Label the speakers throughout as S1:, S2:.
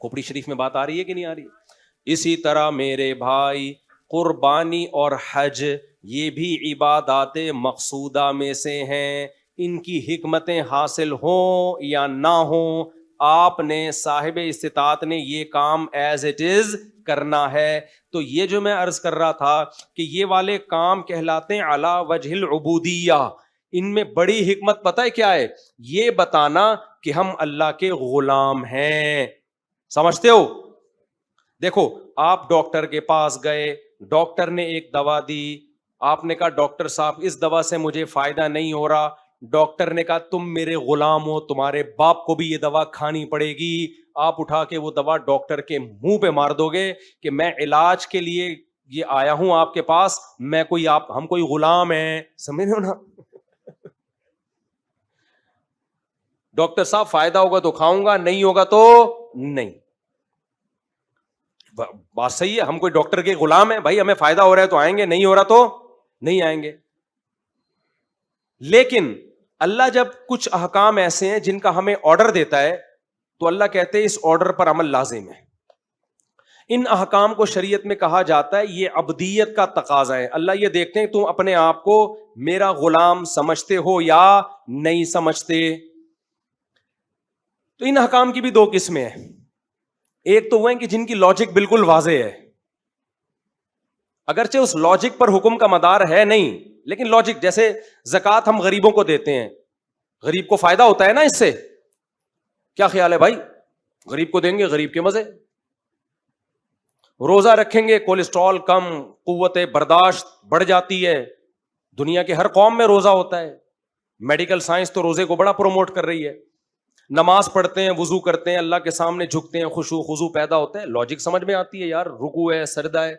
S1: کھوپڑی شریف میں بات آ رہی ہے کہ نہیں آ رہی؟ اسی طرح میرے بھائی قربانی اور حج یہ بھی عبادات مقصودہ میں سے ہیں. ان کی حکمتیں حاصل ہوں یا نہ ہوں، آپ نے صاحب استطاعت نے یہ کام ایز اٹ از کرنا ہے. تو یہ جو میں عرض کر رہا تھا کہ یہ والے کام کہلاتے ہیں علی وجہ العبودیہ. ان میں بڑی حکمت پتہ ہے کیا ہے؟ یہ بتانا کہ ہم اللہ کے غلام ہیں. سمجھتے ہو؟ دیکھو آپ ڈاکٹر کے پاس گئے، ڈاکٹر نے ایک دوا دی، آپ نے کہا ڈاکٹر صاحب اس دوا سے مجھے فائدہ نہیں ہو رہا. ڈاکٹر نے کہا تم میرے غلام ہو، تمہارے باپ کو بھی یہ دوا کھانی پڑے گی. آپ اٹھا کے وہ دوا ڈاکٹر کے منہ پہ مار دو گے کہ میں علاج کے لیے یہ آیا ہوں آپ کے پاس، میں کوئی ہم کوئی غلام ہیں. سمجھ رہے ہو نا؟ ڈاکٹر صاحب فائدہ ہوگا تو کھاؤں گا، نہیں ہوگا تو نہیں. بات صحیح ہے، ہم کوئی ڈاکٹر کے غلام ہیں بھائی، ہمیں فائدہ ہو رہا ہے تو آئیں گے، نہیں ہو رہا تو نہیں آئیں گے. لیکن اللہ جب کچھ احکام ایسے ہیں جن کا ہمیں آرڈر دیتا ہے تو اللہ کہتے ہیں اس آرڈر پر عمل لازم ہے. ان احکام کو شریعت میں کہا جاتا ہے یہ عبدیت کا تقاضا ہے. اللہ یہ دیکھتے ہیں تم اپنے آپ کو میرا غلام سمجھتے ہو یا نہیں سمجھتے. تو ان احکام کی بھی دو قسمیں ہیں. ایک تو وہ ہیں کہ جن کی لاجک بالکل واضح ہے، اگرچہ اس لاجک پر حکم کا مدار ہے نہیں، لیکن لاجک، جیسے زکوٰۃ ہم غریبوں کو دیتے ہیں، غریب کو فائدہ ہوتا ہے نا اس سے. کیا خیال ہے بھائی؟ غریب کو دیں گے، غریب کے مزے. روزہ رکھیں گے، کولیسٹرول کم، قوت برداشت بڑھ جاتی ہے. دنیا کے ہر قوم میں روزہ ہوتا ہے. میڈیکل سائنس تو روزے کو بڑا پروموٹ کر رہی ہے. نماز پڑھتے ہیں، وضو کرتے ہیں، اللہ کے سامنے جھکتے ہیں، خشوع خضوع پیدا ہوتا ہے. لاجک سمجھ میں آتی ہے یار، رکوع ہے، سجدہ ہے،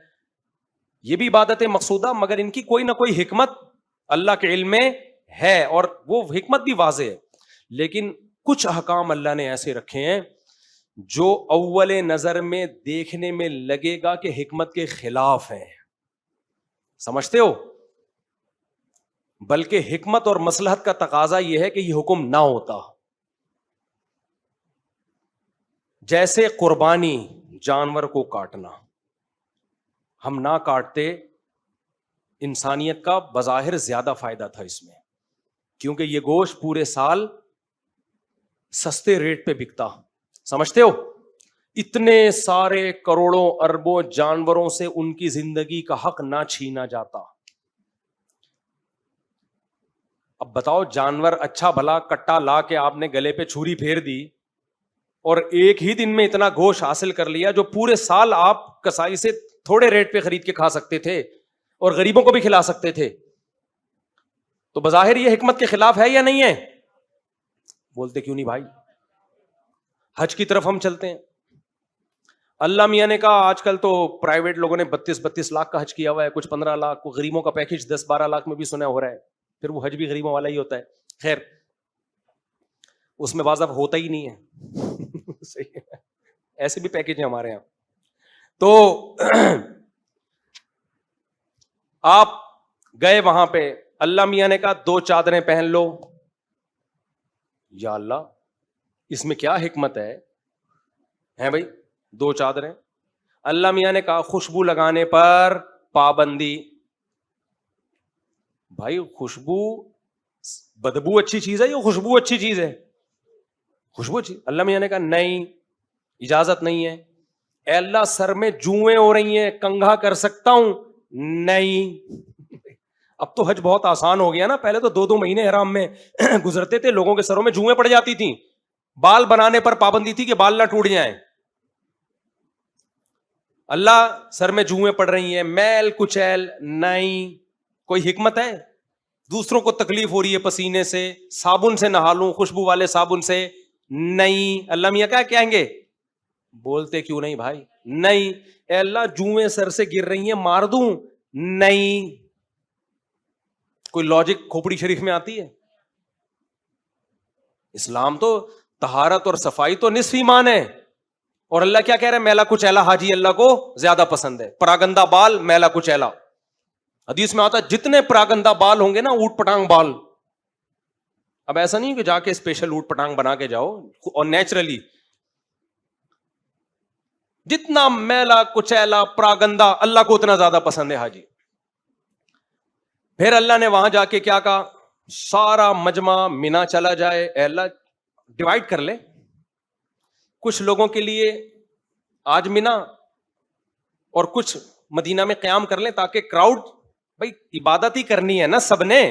S1: یہ بھی عبادت مقصودہ، مگر ان کی کوئی نہ کوئی حکمت اللہ کے علم میں ہے اور وہ حکمت بھی واضح ہے. لیکن کچھ احکام اللہ نے ایسے رکھے ہیں جو اول نظر میں دیکھنے میں لگے گا کہ حکمت کے خلاف ہیں. سمجھتے ہو؟ بلکہ حکمت اور مصلحت کا تقاضا یہ ہے کہ یہ حکم نہ ہوتا. جیسے قربانی، جانور کو کاٹنا، ہم نہ کاٹتے، انسانیت کا بظاہر زیادہ فائدہ تھا اس میں، کیونکہ یہ گوشت پورے سال سستے ریٹ پہ بکتا. سمجھتے ہو؟ اتنے سارے کروڑوں اربوں جانوروں سے ان کی زندگی کا حق نہ چھینا جاتا. اب بتاؤ، جانور اچھا بھلا کٹا لا کے آپ نے گلے پہ چھری پھیر دی اور ایک ہی دن میں اتنا گوشت حاصل کر لیا جو پورے سال آپ کسائی سے تھوڑے ریٹ پہ خرید کے کھا سکتے تھے اور غریبوں کو بھی کھلا سکتے تھے. تو بظاہر یہ حکمت کے خلاف ہے یا نہیں ہے؟ بولتے کیوں نہیں بھائی؟ حج کی طرف ہم چلتے ہیں. اللہ میاں نے کہا آج کل تو پرائیویٹ لوگوں نے 32 لاکھ کا حج کیا ہوا ہے، کچھ 15 لاکھ کو، غریبوں کا پیکج 10-12 لاکھ میں بھی سنا ہو رہا ہے. پھر وہ حج بھی غریبوں والا ہی ہوتا ہے. خیر، اس میں بعض ہوتا ہی نہیں ہے. ایسے بھی پیکج ہیں ہمارے یہاں. تو آپ گئے وہاں پہ، اللہ میاں نے کہا 2 چادریں پہن لو. یا اللہ، اس میں کیا حکمت ہے بھائی؟ 2 چادریں. اللہ میاں نے کہا خوشبو لگانے پر پابندی. بھائی خوشبو، بدبو اچھی چیز ہے یا خوشبو اچھی چیز ہے؟ خوشبو اچھی. اللہ میاں نے کہا نہیں، اجازت نہیں ہے. اے اللہ، سر میں جوئیں ہو رہی ہیں، کنگھا کر سکتا ہوں؟ نہیں. اب تو حج بہت آسان ہو گیا نا، پہلے تو 2 مہینے حرام میں گزرتے تھے، لوگوں کے سروں میں جوئیں پڑ جاتی تھیں. بال بنانے پر پابندی تھی کہ بال نہ ٹوٹ جائیں. اللہ، سر میں جوئیں پڑ رہی ہیں، میل کچیل نہیں. کوئی حکمت ہے؟ دوسروں کو تکلیف ہو رہی ہے پسینے سے، صابن سے نہا لوں، خوشبو والے صابن سے؟ نہیں. اللہ میاں کیا کہیں گے؟ بولتے کیوں نہیں بھائی؟ نہیں. اے اللہ، جوئیں سر سے گر رہی ہیں، مار دوں؟ نہیں. کوئی لاجک کھوپڑی شریف میں آتی ہے؟ اسلام تو طہارت اور صفائی تو نصف ایمان ہے. اور اللہ کیا کہہ رہے ہیں؟ میلا کچیلا حاجی اللہ کو زیادہ پسند ہے. پراگندہ بال، میلا کچیلا. حدیث میں آتا ہے جتنے پراگندہ بال ہوں گے نا، اوٹ پٹانگ بال. اب ایسا نہیں کہ جا کے اسپیشل اوٹ پٹانگ بنا کے جاؤ، اور نیچرلی جتنا میلا کچیلا پراگندا اللہ کو اتنا زیادہ پسند ہے حاجی. پھر اللہ نے وہاں جا کے کیا کہا, سارا مجمع مینا چلا جائے, اے اللہ ڈیوائڈ کر لے, کچھ لوگوں کے لیے آج مینا اور کچھ مدینہ میں قیام کر لیں, تاکہ کراؤڈ, بھائی عبادت ہی کرنی ہے نا سب نے,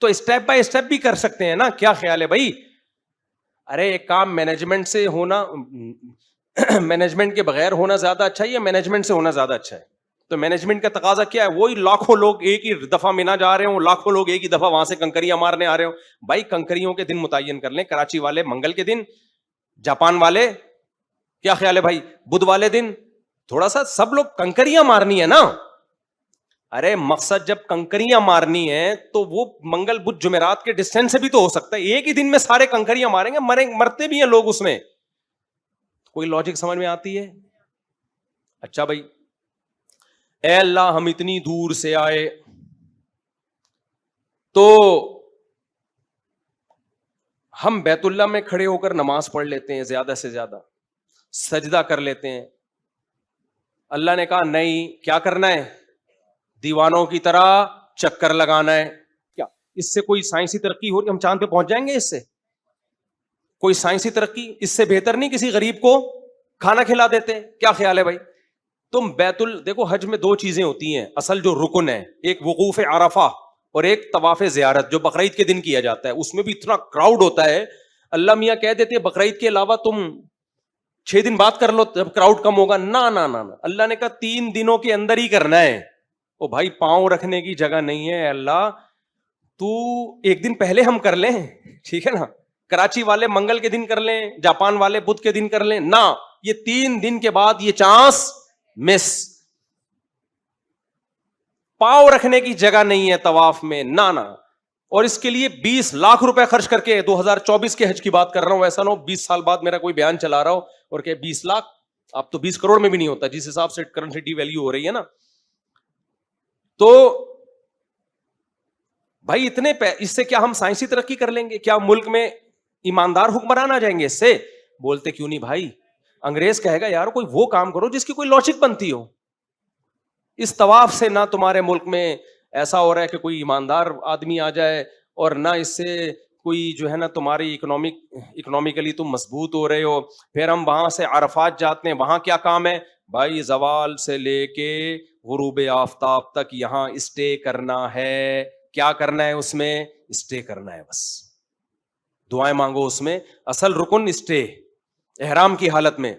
S1: تو اسٹیپ بائی اسٹیپ بھی کر سکتے ہیں نا. کیا خیال ہے بھائی؟ ارے ایک کام مینجمنٹ سے ہونا, مینجمنٹ کے بغیر ہونا زیادہ اچھا ہے یا مینجمنٹ سے ہونا زیادہ اچھا ہے؟ تو مینجمنٹ کا تقاضا کیا ہے؟ وہی لاکھوں لوگ ایک ہی دفعہ مینا جا رہے ہوں, لاکھوں لوگ ایک ہی دفعہ وہاں سے کنکریاں مارنے آ رہے ہوں. بھائی کنکریوں کے دن متعین کر لیں, کراچی والے منگل کے دن, جاپان والے, کیا خیال ہے بھائی, بدھ والے دن, تھوڑا سا سب لوگ کنکریاں مارنی ہے نا. ارے مقصد جب کنکریاں مارنی ہے تو وہ منگل بدھ جمعرات کے ڈسٹینس سے بھی تو ہو سکتا ہے, ایک ہی دن میں سارے کنکریاں ماریں گے, مرتے بھی ہیں لوگ اس میں. کوئی لاجک سمجھ میں آتی ہے؟ اچھا بھائی, اے اللہ ہم اتنی دور سے آئے تو ہم بیت اللہ میں کھڑے ہو کر نماز پڑھ لیتے ہیں, زیادہ سے زیادہ سجدہ کر لیتے ہیں. اللہ نے کہا نہیں, کیا کرنا ہے؟ دیوانوں کی طرح چکر لگانا ہے. کیا اس سے کوئی سائنسی ترقی ہو رہی؟ ہم چاند پہ پہنچ جائیں گے اس سے؟ کوئی سائنسی ترقی اس سے بہتر نہیں کسی غریب کو کھانا کھلا دیتے. کیا خیال ہے بھائی؟ تم دیکھو حج میں دو چیزیں ہوتی ہیں اصل جو رکن ہے, ایک وقوف عرفہ اور ایک طواف زیارت جو بقرعید کے دن کیا جاتا ہے. اس میں بھی اتنا کراؤڈ ہوتا ہے, اللہ میاں کہہ دیتے ہیں بقرعید کے علاوہ تم 6 دن بعد کر لو جب کراؤڈ کم ہوگا. نا نا نا, اللہ نے کہا 3 دنوں کے اندر ہی کرنا ہے. او بھائی پاؤں رکھنے کی جگہ نہیں ہے, اللہ تو 1 دن پہلے ہم کر لیں, ٹھیک ہے نا, کراچی والے منگل کے دن کر لیں, جاپان والے بدھ کے دن کر لیں, نہ, یہ 3 دن کے بعد یہ چانس مس. پاؤں رکھنے کی جگہ نہیں ہے طواف میں, نہ نہ. اور اس کے لیے 20 لاکھ روپے خرچ کر کے, 2024 کے حج کی بات کر رہا ہوں, ایسا نہ ہو 20 سال بعد میرا کوئی بیان چلا رہا ہو اور کہ 20 لاکھ, اب تو 20 کروڑ میں بھی نہیں ہوتا جس حساب سے کرنسی ویلیو ہو رہی ہے نا. تو بھائی اتنے اس سے کیا ہم سائنسی ترقی کر لیں گے؟ کیا ملک میں ایماندار حکمران آ جائیں گے اس سے؟ بولتے کیوں نہیں بھائی, انگریز کہے گا یار کوئی وہ کام کرو جس کی کوئی لاجک بنتی ہو. اس طواف سے نہ تمہارے ملک میں ایسا ہو رہا ہے کہ کوئی ایماندار آدمی آ جائے, اور نہ اس سے کوئی جو ہے نا تمہاری اکنامکلی تم مضبوط ہو رہے ہو. پھر ہم وہاں سے عرفات جاتے ہیں, وہاں کیا کام ہے بھائی؟ زوال سے لے کے غروب آفتاب تک یہاں اسٹے کرنا ہے. کیا کرنا ہے اس میں؟ اسٹے کرنا ہے, بس دعائیں مانگو اس میں. اصل رکن اسٹے احرام کی حالت میں.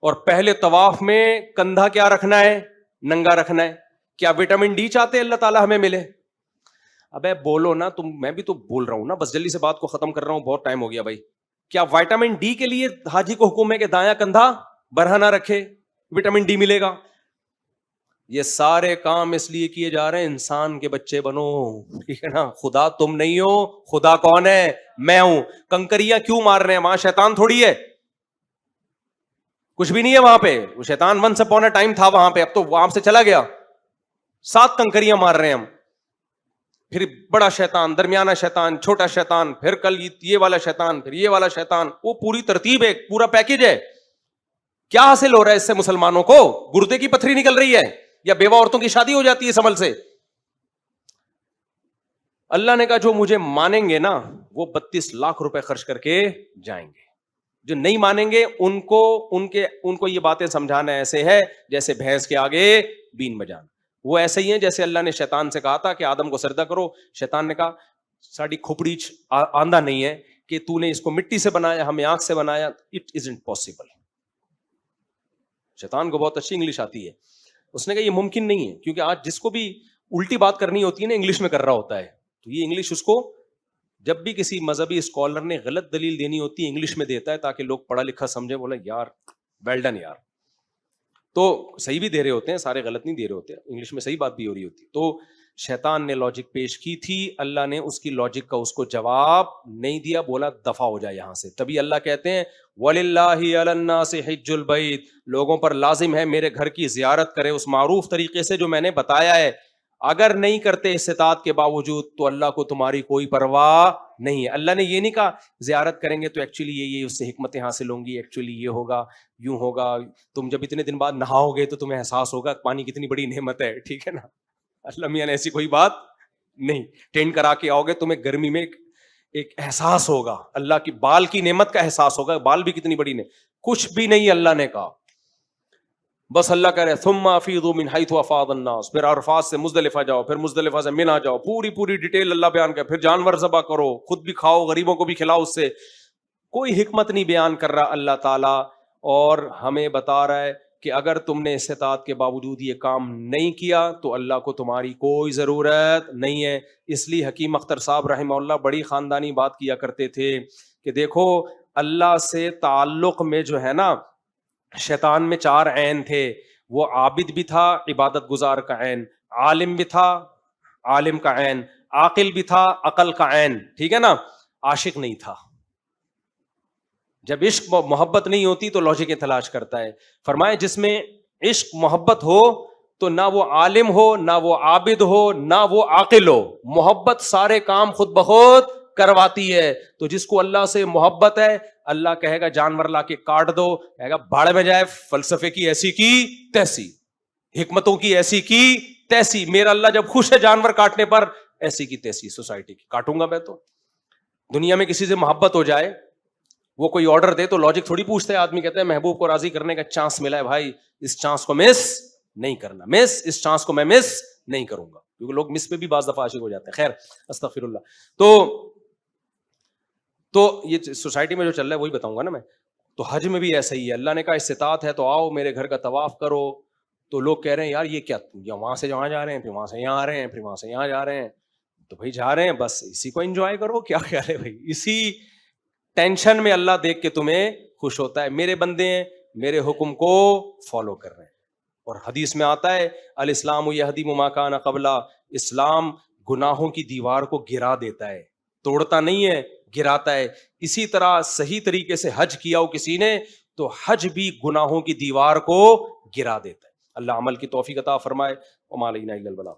S1: اور پہلے طواف میں کندھا کیا رکھنا ہے؟ ننگا رکھنا ہے. کیا وٹامن ڈی چاہتے اللہ تعالیٰ ہمیں ملے؟ ابے بولو نا تم, میں بھی تو بول رہا ہوں نا, بس جلدی سے بات کو ختم کر رہا ہوں, بہت ٹائم ہو گیا بھائی. کیا وٹامن ڈی کے لیے حاجی کو حکم ہے کہ دایاں کندھا برہنہ رکھے, وٹامن ڈی ملے گا؟ یہ سارے کام اس لیے کیے جا رہے ہیں انسان کے بچے بنو, ٹھیک ہے نا. خدا تم نہیں ہو, خدا کون ہے؟ میں ہوں. کنکریاں کیوں مار رہے ہیں وہاں؟ شیطان تھوڑی ہے, کچھ بھی نہیں ہے وہاں پہ. وہ شیطان ونس اپون اے ٹائم تھا وہاں پہ, اب تو وہاں سے چلا گیا. 7 کنکریاں مار رہے ہیں ہم, پھر بڑا شیطان, درمیانہ شیطان, چھوٹا شیطان, پھر کل یہ والا شیطان, پھر یہ والا شیطان. وہ پوری ترتیب ہے, پورا پیکج ہے. کیا حاصل ہو رہا ہے اس سے مسلمانوں کو؟ گردے کی پتھری نکل رہی ہے یا بیوہ عورتوں کی شادی ہو جاتی ہے اس عمل سے؟ اللہ نے کہا جو مجھے مانیں گے نا وہ 32 لاکھ روپے خرچ کر کے جائیں گے. جو نہیں مانیں گے ان کو یہ باتیں سمجھانا ایسے ہے جیسے بھینس کے آگے بین بجانا. وہ ایسے ہی ہیں جیسے اللہ نے شیطان سے کہا تھا کہ آدم کو سجدہ کرو. شیطان نے کہا ساڑی کھوپڑی آندہ نہیں ہے کہ تو نے اس کو مٹی سے بنایا, ہمیں آنکھ سے بنایا. It isn't possible. شیطان کو بہت اچھی انگلش آتی ہے. اس نے کہا یہ ممکن نہیں ہے, کیونکہ آج جس کو بھی الٹی بات کرنی ہوتی ہے نا انگلش میں کر رہا ہوتا ہے. تو یہ انگلش اس کو جب بھی کسی مذہبی اسکالر نے غلط دلیل دینی ہوتی ہے انگلش میں دیتا ہے تاکہ لوگ پڑھا لکھا سمجھے, بولے یار ویل ڈن یار. تو صحیح بھی دے رہے ہوتے ہیں, سارے غلط نہیں دے رہے ہوتے, انگلش میں صحیح بات بھی ہو رہی ہوتی. تو شیطان نے لاجک پیش کی تھی, اللہ نے اس کی لاجک کا اس کو جواب نہیں دیا, بولا دفع ہو جائے یہاں سے. تبھی اللہ کہتے ہیں وَلِلَّهِ عَلَى النَّاسِ حِجُّ الْبَيْتِ, لوگوں پر لازم ہے میرے گھر کی زیارت کرے اس معروف طریقے سے جو میں نے بتایا ہے. اگر نہیں کرتے استطاعت کے باوجود تو اللہ کو تمہاری کوئی پرواہ نہیں ہے. اللہ نے یہ نہیں کہا زیارت کریں گے تو ایکچولی یہ اس سے حکمتیں حاصل ہوں گی, ایکچولی یہ ہوگا, یوں ہوگا, تم جب اتنے دن بعد نہاؤ گے تو تمہیں احساس ہوگا پانی کتنی بڑی نعمت ہے, ٹھیک ہے نا. اللہ میاں نے ایسی کوئی بات نہیں. ٹینٹ کرا کے آؤ گے تمہیں گرمی میں ایک احساس ہوگا, اللہ کی بال کی نعمت کا احساس ہوگا, بال بھی کتنی بڑی نعمت, کچھ بھی نہیں اللہ نے کہا. بس اللہ کہہ رہے ثم افیضوا من حیث افاض الناس, پھر عرفات سے مزدلفہ جاؤ, پھر مزدلفہ سے منی جاؤ, پوری ڈیٹیل اللہ بیان کر, پھر جانور ذبح کرو, خود بھی کھاؤ, غریبوں کو بھی کھلاؤ. اس سے کوئی حکمت نہیں بیان کر رہا اللہ تعالیٰ, اور ہمیں بتا رہا ہے کہ اگر تم نے استطاعت کے باوجود یہ کام نہیں کیا تو اللہ کو تمہاری کوئی ضرورت نہیں ہے. اس لیے حکیم اختر صاحب رحمہ اللہ بڑی خاندانی بات کیا کرتے تھے کہ دیکھو اللہ سے تعلق میں جو ہے نا, شیطان میں 4 عین تھے. وہ عابد بھی تھا, عبادت گزار کا عین, عالم بھی تھا, عالم کا عین, عاقل بھی تھا, عقل کا عین, ٹھیک ہے نا. عاشق نہیں تھا. جب عشق محبت نہیں ہوتی تو لاجک تلاش کرتا ہے. فرمائے جس میں عشق محبت ہو تو نہ وہ عالم ہو, نہ وہ عابد ہو, نہ وہ عاقل ہو. محبت سارے کام خود بخود کرواتی ہے. تو جس کو اللہ سے محبت ہے, اللہ کہے گا جانور لا کے کاٹ دو, کہے گا بھاڑ میں جائے, فلسفے کی ایسی کی تیسی, حکمتوں کی ایسی کی تیسی. میرا اللہ جب خوش ہے جانور کاٹنے پر, ایسی کی تیسی سوسائٹی کی کاٹوں گا میں. تو دنیا میں کسی سے محبت ہو جائے, وہ کوئی آرڈر دے تو لاجک تھوڑی پوچھتا ہے آدمی, کہتا ہے محبوب کو راضی کرنے کا چانس ملا ہے بھائی, اس چانس کو مس نہیں کرنا, اس چانس کو میں مس نہیں کروں گا, کیونکہ لوگ مس پہ بھی بعض دفعہ عاشق ہو جاتے ہیں. خیر استغفر اللہ. تو یہ سوسائٹی میں جو چل رہا ہے وہی بتاؤں گا نا میں. تو حج میں بھی ایسا ہی ہے, اللہ نے کہا استطاعت ہے تو آؤ میرے گھر کا طواف کرو. تو لوگ کہہ رہے ہیں یار یہ کیا, وہاں سے وہاں جا رہے ہیں, پھر وہاں سے یہاں آ رہے ہیں, پھر وہاں سے یہاں جا رہے ہیں. تو بھائی جا رہے ہیں بس اسی کو انجوائے کرو, کیا خیال ہے بھائی, اسی ٹینشن میں اللہ دیکھ کے تمہیں خوش ہوتا ہے. میرے بندے ہیں, میرے حکم کو فالو کر رہے ہیں. اور حدیث میں آتا ہے الاسلام یہدم ما کان قبلہ, اسلام گناہوں کی دیوار کو گرا دیتا ہے, توڑتا نہیں ہے, گراتا ہے. اسی طرح صحیح طریقے سے حج کیا ہو کسی نے تو حج بھی گناہوں کی دیوار کو گرا دیتا ہے. اللہ عمل کی توفیق عطا فرمائے. وما علینا الا البلاغ.